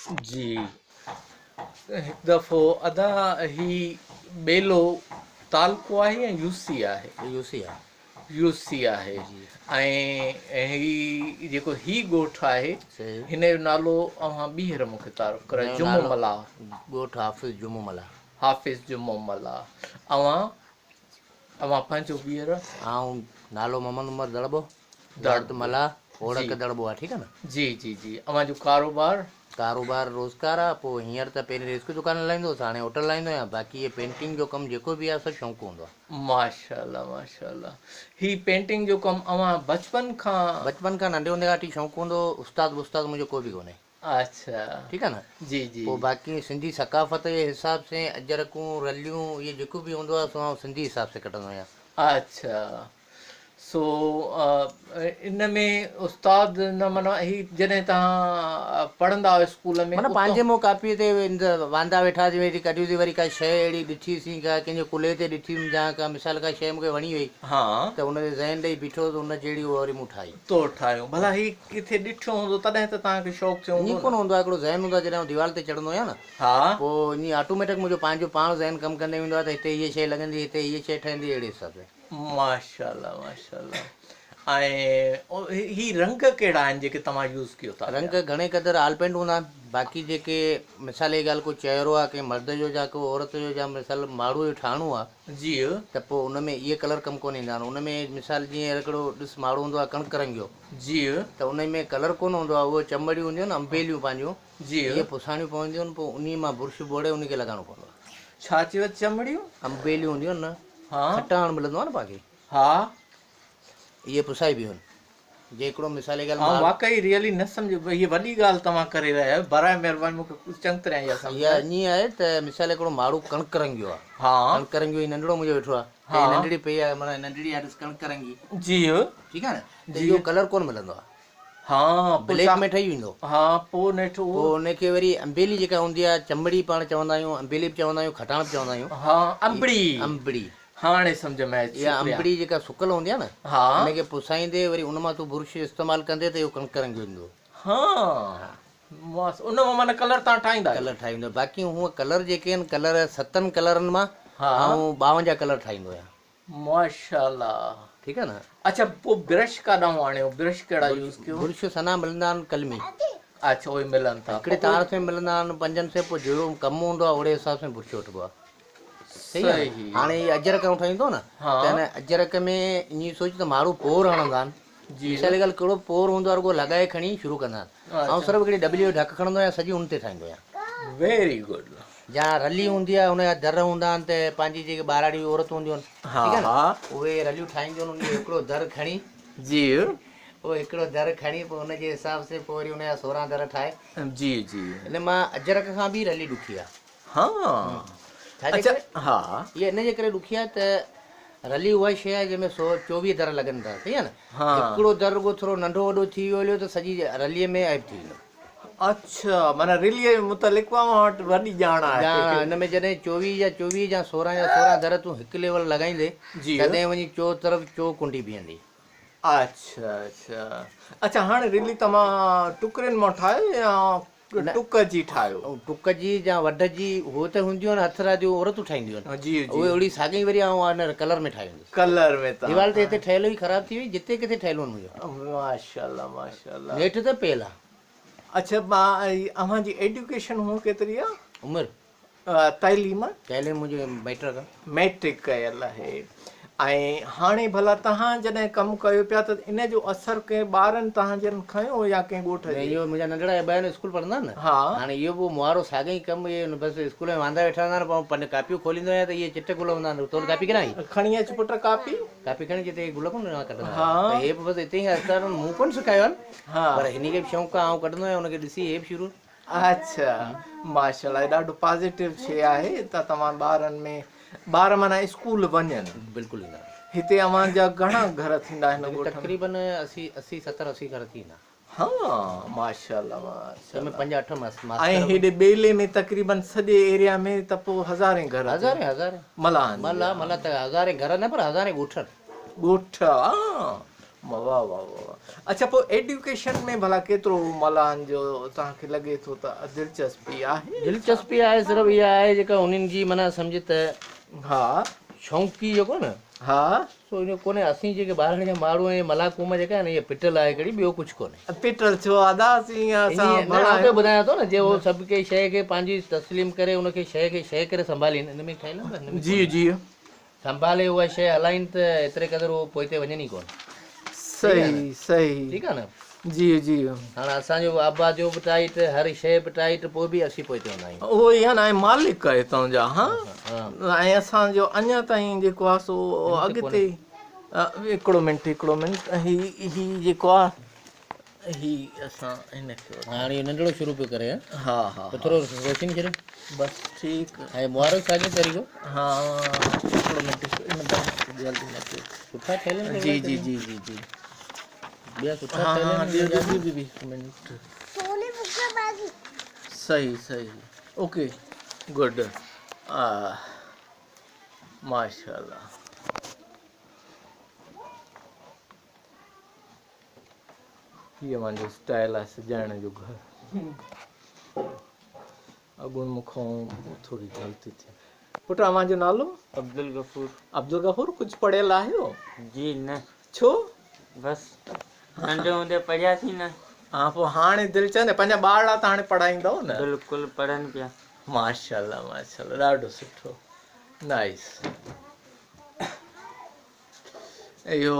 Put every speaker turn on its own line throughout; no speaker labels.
जी हिकु दफ़ो अदा ही ॿेलो तालको आहे या यूसी आहे?
यूसी आहे।
यूसी आहे।
जी
ऐं ही जेको ही ॻोठु आहे
सही।
हिन जो नालो अव्हां ॿीहर मूंखे तारीफ़ करे।
हिन जो
जुमो
नालो
मला।
ॻोठु हाफ़िज़ जुमो मला।
हाफ़िज़ जुमो मला। अव्हां पंहिंजो ॿीहर?
ऐं नालो मोहम्मद उमर दड़बो
दड़बो।
मला ओड़क
जी
दड़बो आहे, ठीकु आहे न।
जी जी जी अव्हां जो कारोबार?
कारोबार रोज़गार आहे। पोइ हींअर त पहिरीं रिस्क दुकान हलाईंदो हुउसि, हाणे होटल हलाईंदो आहियां। बाक़ी इहे पेंटिंग जो कमु जेको बि आहे सभु शौक़ु हूंदो आहे।
माशाल्लाह माशाल्लाह। ही पेंटिंग जो कमु अव्हां बचपन खां?
बचपन खां नंढे हूंदे खां वठी शौक़ु हूंदो। उस्ताद मुंहिंजो कोई बि कोन्हे।
अच्छा
ठीकु आहे न।
जी जी।
पोइ बाक़ी सिंधी सकाफ़त जे हिसाब सां अजरकूं रलियूं इहे जेको बि हूंदो आहे सो सिंधी हिसाब सां कढंदो आहियां।
अच्छा सो इन में उस्ताद न माना ही जॾहिं तव्हां पढ़ंदा हुआ स्कूल में
माना पंहिंजे मुंहुं कापीअ ते वांदा वेठासीं, वरी कढियूंसीं, वरी का शइ अहिड़ी ॾिठीसीं, का कंहिंजे कुल्हे ते ॾिठी या का मिसाल का शइ मूंखे वणी वई
हा
त हुनजे ज़हन ॾेई बीठो त हुन जहिड़ी उहा वरी मूं ठाही।
तो ठाहियो भला ही किथे ॾिठो हूंदो तॾहिं त तव्हांखे शौक़ु थियो
ईअं
हूंदो
कोन
न?
हूंदो आहे, हिकिड़ो ज़हन हूंदो आहे। जॾहिं दीवार ते चढ़ंदो आहियां न
हा
पोइ ईअं ऑटोमेटिक मुंहिंजो पंहिंजो पाण ज़हन कमु कंदे वेंदो आहे त हिते हीअ शइ लॻंदी, हिते हीअ शइ ठहंदी, अहिड़े हिसाब सां।
माशाल्लाह माशाल्लाह। ऐं ही रंग कहिड़ा आहिनि जेके तव्हां यूज़ कयो था?
रंग घणे क़दुरु आल पेंट हूंदा आहिनि। बाक़ी जेके मिसाल जी ॻाल्हि को चहिरो आहे कंहिं मर्द जो या को औरत जो या मिसाल माण्हू जो ठाहिणो आहे
जी
त पोइ उन में इहे कलर कमु कोन ईंदा आहिनि। उन में मिसाल जीअं हिकिड़ो ॾिस माण्हू हूंदो आहे कणिक रंगियो,
जी
त उन में कलर कोन हूंदो आहे। उहो चमड़ियूं हूंदियूं आहिनि अम्बेलियूं पंहिंजियूं,
जी
इहे पुसाणियूं पवंदियूं आहिनि। पोइ उन मां बुर्श बोड़े उनखे लॻाइणो पवंदो आहे।
छा चयव? चमड़ियूं
अम्बेलियूं हूंदियूं आहिनि न,
हा
खटाइण मिलंदो आहे न पाण खे,
हा।
इहे पुसाई बियूं आहिनि। जे हिकिड़ो मिसाल जी ॻाल्हि
हाँ
माल
वाकई रियली न सम्झ ये वॾी ॻाल्हि तव्हां करे रहिया आहियो। बराए महिरबानी मूंखे चङी तरह इहा
इहा
सम्झाए।
ईअं आहे त मिसाल हिकिड़ो माण्हू कणिक रंगियो आहे,
हा
कणिक रंगियो ही नंढिड़ो मुंहिंजो वेठो आहे,
हा
हे नंढड़ी पई आहे, माना नंढड़ी आहे ॾिस कणिक रंगी,
जी
ठीकु आहे न। त
जी
इहो कलर कोन मिलंदो आहे,
हाँ
ब्लैक में ठही वेंदो।
हा पोइ नेठि
पोइ हुनखे वरी अम्बेली जेका हूंदी आहे, चमड़ी पाण चवंदा आहियूं, अम्बेली बि चवंदा आहियूं, खटाण बि चवंदा आहियूं।
हा अंबड़ी
अंबड़ी
हाणे सम्झ में अची।
इहा अंबड़ी जेका सुकल हूंदी आहे न,
हा
हुनखे पुसाईंदे वरी उन मां तूं बुर्श इस्तेमालु कंदे त इहो कणिक रंगियो ईंदो।
हाँ बस उन मां माना कलर तव्हां ठाहींदा आहियो?
कलर ठाहींदो। बाक़ी हूअं कलर जेके आहिनि, कलर 7 कलरनि मां
हा
ऐं 52 कलर ठाहींदो आहियां।
माशाल्लाह।
ठीकु आहे न।
अच्छा पोइ ब्रश काॾां आणियो? ब्रश कहिड़ा यूज़ कयो?
बुर्श सना मिलंदा आहिनि कलमी,
अच्छा उहे मिलनि था
हिकिड़े तार से मिलंदा आहिनि 5 से। पोइ जहिड़ो कमु हूंदो आहे ओड़े हिसाब सां बुर्श वठिबो आहे। सही आहे।
सही।
हाणे इहे अजरक ठाहींदो न,
हा
त हिन अजरक में ईअं सोच त माण्हू पोर हणंदा आहिनि।
जी
मिसाल ॻाल्हि कहिड़ो पोर हूंदो आहे, रुॻो लॻाए खणी शुरू कंदा आहिनि। ऐं सिर्फ़ु हिकिड़ी डबली जो ढक खणंदो आहियां, सॼी उन ते ठाहींदो आहियां।
Very good.
या रली हूंदी आहे, हुनजा दर हूंदा आहिनि, त पंहिंजी जेके ॿारहाड़ी औरतूं हूंदियूं आहिनि,
हा
ठीकु आहे
हा
न, उहे रलियूं ठाहींदियूं आहिनि। उनजो हिकिड़ो दर खणी,
जी
पोइ हिकिड़ो दर खणी, पोइ हुनजे हिसाब सां पोइ वरी हुनजा 16 दर ठाहे।
जी जी
हिन मां अजरक खां बि रली ॾुखी आहे।
हाँ
छाजे
अच्छा
करे?
हा
इहा इन जे करे ॾुखी आहे त रली उहा शइ आहे जंहिंमें 24 दर लॻनि था, सही आहे न।
हा
हिकिड़ो दर रुॻो थोरो नंढो वॾो थी वियो हलियो त सॼी रलीअ में ऐब थी वेंदो।
अच्छा माना रिलीअ मुतलिक़ मां वटि वॾी ॼाण आहे।
ॼाण हिन में जॾहिं 24 या 24 या 16 या 16 दर तूं हिकु लेवल लॻाईंदे,
जी
तॾहिं वञी चो तरफ़ चो कुंडी बीहंदी।
अच्छा अच्छा अच्छा हाणे रिली तव्हां टुकड़नि मां ठाहियो या टुक जी ठाहियो?
ऐं टुक जी या वढ जी उहो त हूंदियूं आहिनि, हथ रादियूं औरतूं ठाहींदियूं आहिनि।
जी जी
उहे अहिड़ी साॻी वरी हिन कलर में ठाही वेंदी।
कलर में तव्हां
दीवार ते हिते ठहियल हुई, ख़राबु थी वई, जिते किथे ठहियल हुन मुंहिंजो
माशाल्लाह माशाल्लाह।
नेठि त पेल आहे।
अच्छा अव्हां जी एजुकेशन हूअ केतिरी आहे?
उमिरि
तइलीम?
तइलीम मुंहिंजो मैट्रिक आहे।
मैट्रिक कयल आहे। ऐं हाणे भला तव्हां जॾहिं कमु कयो पिया त इन जो असरु कंहिं ॿारनि तव्हांजनि खयो या कंहिं ॻोठ
न
जे?
इहो मुंहिंजा नंढड़ा ॿ आहिनि, स्कूल पढ़ंदा आहिनि न।
हा
हाणे इहो बि मुहारो साॻियो ई कमु। इहे बसि स्कूल में वांदा वेठा हूंदा आहिनि, पोइ कापियूं खोलींदो आहियां त इहे चिट गुल हूंदा आहिनि। तोड़ कापी किराई,
खणी अच पुट कापी।
कापी खणी जिते गुल कोन कढंदा
हा
आहिनि, त हे बि बसि हिते ई अस्तर मूं कोन सेखारियो आहिनि,
हा
पर हिन खे बि शौक़ु आहे, आउं कढंदो आहियां हुनखे ॾिसी हे बि शुरू।
अच्छा माशाल्लाह ॾाढो पॉज़िटिव शइ आहे त तव्हां ॿारनि में ॿार माना स्कूल वञनि।
बिल्कुलु ईंदा।
हिते अव्हांजा घणा घर थींदा हिन ॻोठ में?
तक़रीबन 80 70 80 घर थी वेंदा।
हाँ माशाल्लाह
जंहिंमें
माशाल्लाह।
5 8
ऐं हेॾे ॿेले में तक़रीबन सॼे एरिया में त पोइ हज़ारे घर
हज़ारे
मलाह
मला त हज़ारे घर न, पर हज़ारे ॻोठ।
ॻोठ वाह वाह वाह वाह। अच्छा पोइ एडुकेशन में भला केतिरो मलान जो तव्हांखे लॻे थो त दिलचस्पी आहे?
दिलचस्पी आहे सिर्फ़ु इहा आहे जेका उन्हनि जी माना सम्झ त
हा
शौक़ी जेको न
हा
सो इहो कोन्हे। असीं जेके ॿाहिरि जा माण्हू आहियूं मलाकुम जेका आहे न इहा पिटल आहे हिकिड़ी, ॿियो कुझु कोन्हे।
पीटर छो अदास ईअं असां
ईअं न
भला
आउं त ॿुधायां थो न, जे उहो सभु के शइ खे पंहिंजी तस्लीम करे उनखे शइ खे शइ करे संभालीनि, हिन में ठहियल आहे न, हिन में
जी जी
संभाले उहा शइ हलाइनि त एतिरे क़दुरु उहो पोइ ते वञनि ई कोन।
सही सही
ठीकु आहे न।
जी जी
हाणे असांजो आबाद जो बि टाइट, हर शइ बि टाइट, पोइ बि असीं पोइ ते हूंदा आहियूं।
उहो ई आहे न, ऐं मालिक आहे हितां जा। हा
हा
ऐं असांजो अञा ताईं जेको आहे सो अॻिते हिकिड़ो मिंट ही जेको आहे ही असां हिनखे
हाणे इहो नंढिड़ो शुरू पियो करे
हा हा
पोइ थोरो रोशनी करे
बसि ठीकु
ऐं मुबारक साॻियो तरीक़ो
हा हिकिड़ो मिंट जल्दी न कयो।
सुठा ठहियल आहिनि
जी जी जी जी जी
ॿिया सुठा
हाँ
ठहियल
हाँ
आहिनि
दी मिनट सही सही ओके गुड माशाल्लाह। ये मुंहिंजो स्टाइल आहे सजाइण जो घर। अॻुण मूंखां थोरी ग़लती थी। पुटु मुंहिंजो नालो
अब्दुल गफूर।
अब्दुल गफूर। कुझु पढ़ियल आहियो?
जी न,
छो?
बसि नंढे हूंदे पढ़ियासीं न।
हा पोइ हाणे दिलि चवंदे पंहिंजा ॿार त हाणे पढ़ाईंदव न?
बिल्कुलु पढ़नि पिया।
माशाल्लाह माशाल्लाह ॾाढो सुठो नाइस। इहो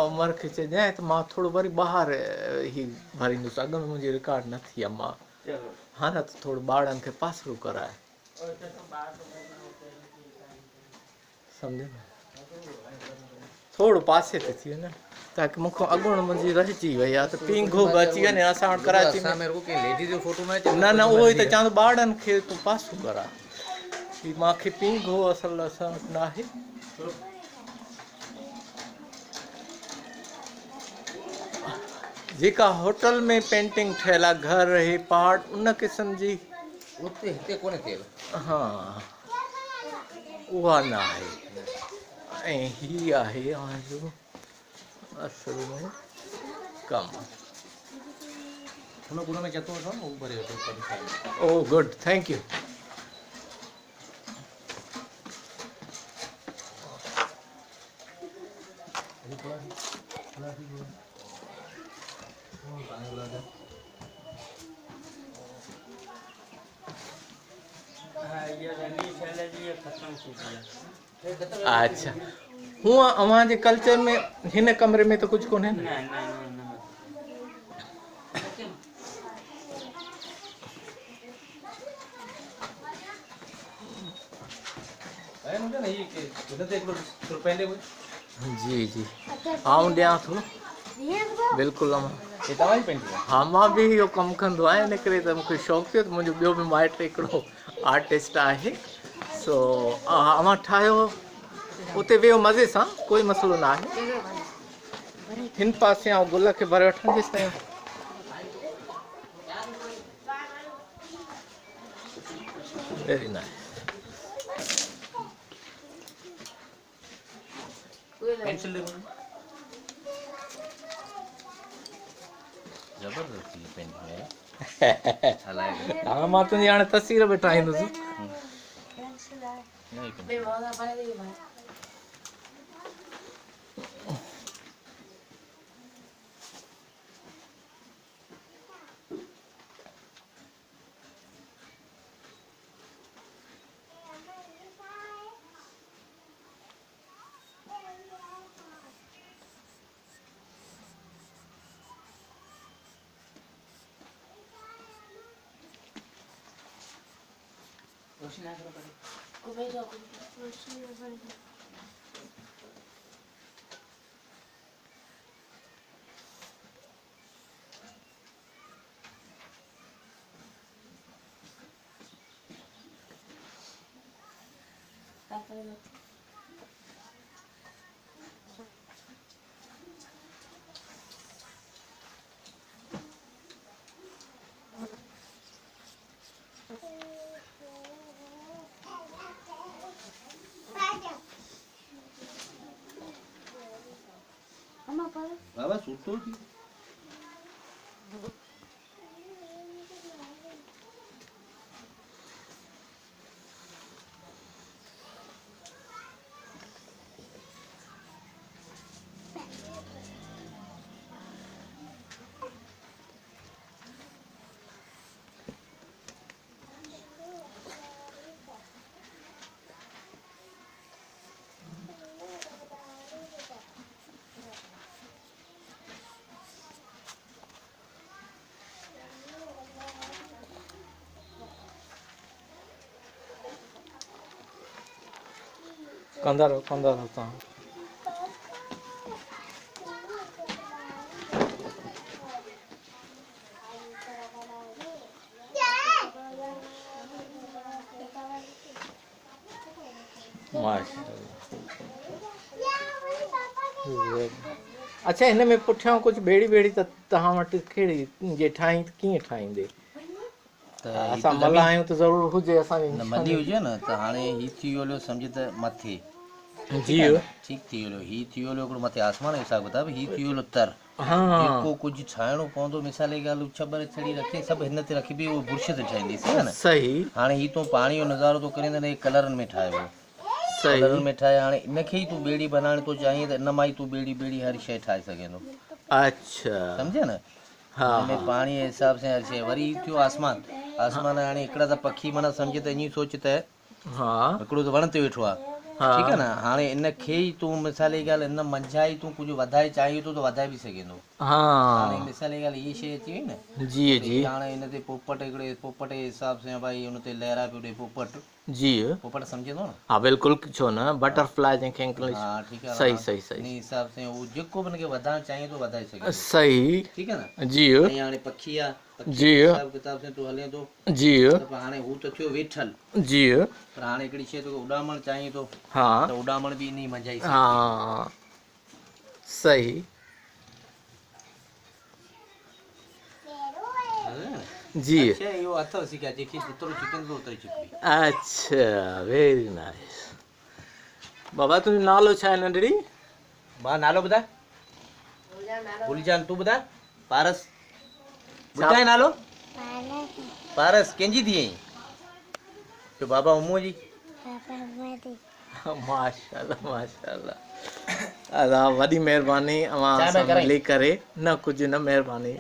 उमिरि खे चइजांइ त मां थोरो वरी ॿाहिरि ई भरींदुसि। अॻ में मुंहिंजी रिकॉर्ड न थी आहे। मां हा न त थोरो ॿारनि खे पासरो कराए सम्झो न, थोरो पासे ते थी वञे ताकी मूंखां अॻुण मुंहिंजी रहिजी वई आहे त पींघो बि अची वञे। असां वटि कराची में
लेडीज़ जो फोटो
न न उहो ई त चवां थो ॿारनि खे तूं पासो कराए। ही मूंखे पींघो असल असां वटि न आहे। जेका होटल में पेंटिंग ठहियल आहे घर हे पहाड़ उन क़िस्म जी
उते हिते कोन्हे थियल।
हा उहा न आहे। ऐं ही आहे जो असल में कमु।
हुन में चतो अथव न उहो भरे वठो।
Oh good thank U.
हाँ ये रंगी फैले जी ये खत्म थी गया।
अच्छा हूअं अव्हांजे कल्चर में हिन कमरे में त कुझु कोन्हे न?
न न न न
जी जी आऊं ॾियां थो बिल्कुलु।
हे तव्हांजी पेंटिंग आहे?
हा मां बि इहो कमु कंदो आहियां इन करे त मूंखे शौक़ु थियो त मुंहिंजो ॿियो बि माइट हिकिड़ो आर्टिस्ट आहे। सो अव्हां ठाहियो उते वियो मज़े सां, कोई मसइलो न आहे। हिन पासे आउं गुल खे भरे वठां जेसि ताईं। Very nice.
पेंसिल ज़बरदस्त पेंटिंग आहे।
हा मां तुंहिंजी हाणे तस्वीर बि ठाहींदुसि।
सूतो थी
कंदा रहो तव्हां। अच्छा, हिन में पुठियां कुझु ॿेड़ी ॿेड़ी त तव्हां वटि कहिड़ी जे ठाही त कीअं ठाहींदे? असां मल आहियूं त ज़रूरु हुजे असांजी
मली हुजे न त हाणे ही थी वियो सम्झ त मथे
जी
ठीक थी वियो ही थी वियो हिकिड़ो मथे आसमान जो हिसाब किताब ही थी वियो तर
हाँ
जेको कुझु ठाहिणो पवंदो मिसाल जी ॻाल्हि छबर छड़ी रखे सभु हिन ते रखिबी उहो बुर्श ते ठाहींदी न
सही।
हाणे ही तूं पाणी जो नज़ारो तो करे न कलरनि में ठाहियो कलरनि में ठाहे हाणे इनखे ई तूं ॿेड़ी बनाइण थो चाहीं त इन मां ई तूं ॿेड़ी हर शइ ठाहे सघे थो।
अच्छा
सम्झे न
हाँ
हिन पाणी जे हिसाब सां हर शइ वरी थियो आसमान हाणे हिकिड़ा त पखी माना सम्झ त ईअं सोच त
हाँ
हिकिड़ो त वण ते वेठो आहे ठीकु आहे न हाणे इनखे ई तूं मिसाल जी ॻाल्हि हिन मंझाई तूं कुझु वधाए चाहीं थो त वधाए बि सघे थो। हाणे
हाँ
मिसाल जी ॻाल्हि इहा शइ अची वई न
जी जी
हाणे हिन ते पोपट हिकिड़े पोपट जे हिसाब सां भाई हुन ते लहरा पियो ॾे पोपट
जी
पोपट सम्झे थो न
हाँ बिल्कुलु छो न बटरफ्लाई जंहिंखे इंग्लिश
हा ठीकु आहे
सही सही
इन
सही
हिसाब सां उहो जेको बि हुनखे वधाइणु चाहीं थो वधाए सघे
सही
ठीकु आहे न
जी
ऐं हाणे पखी आहे पखी हिसाब किताब सां तूं हले थो
जी
त हाणे हू त थियो वेठल
जी
पर हाणे हिकिड़ी शइ तोखे उॾामणु चाहीं थो
हाँ
त उॾामण बि इन ई मंझाई
हाँ सही जी
इहो अथव सिखिया जेकी जेतिरो चिकन थो ओतिरी चिकनी।
अच्छा वेरी नाइस। बाबा तुंहिंजो नालो छा आहे नंढड़ी?
मां नालो ॿुधाए भुलजान तूं ॿुधाए पारस ॿुधाए नालो पारस कंहिंजी थी आहीं तो बाबा उमो जी
माशाल्लाह माशाल्लाह। अदा वॾी महिरबानी अवां सां मिली करे न कुझु न महिरबानी।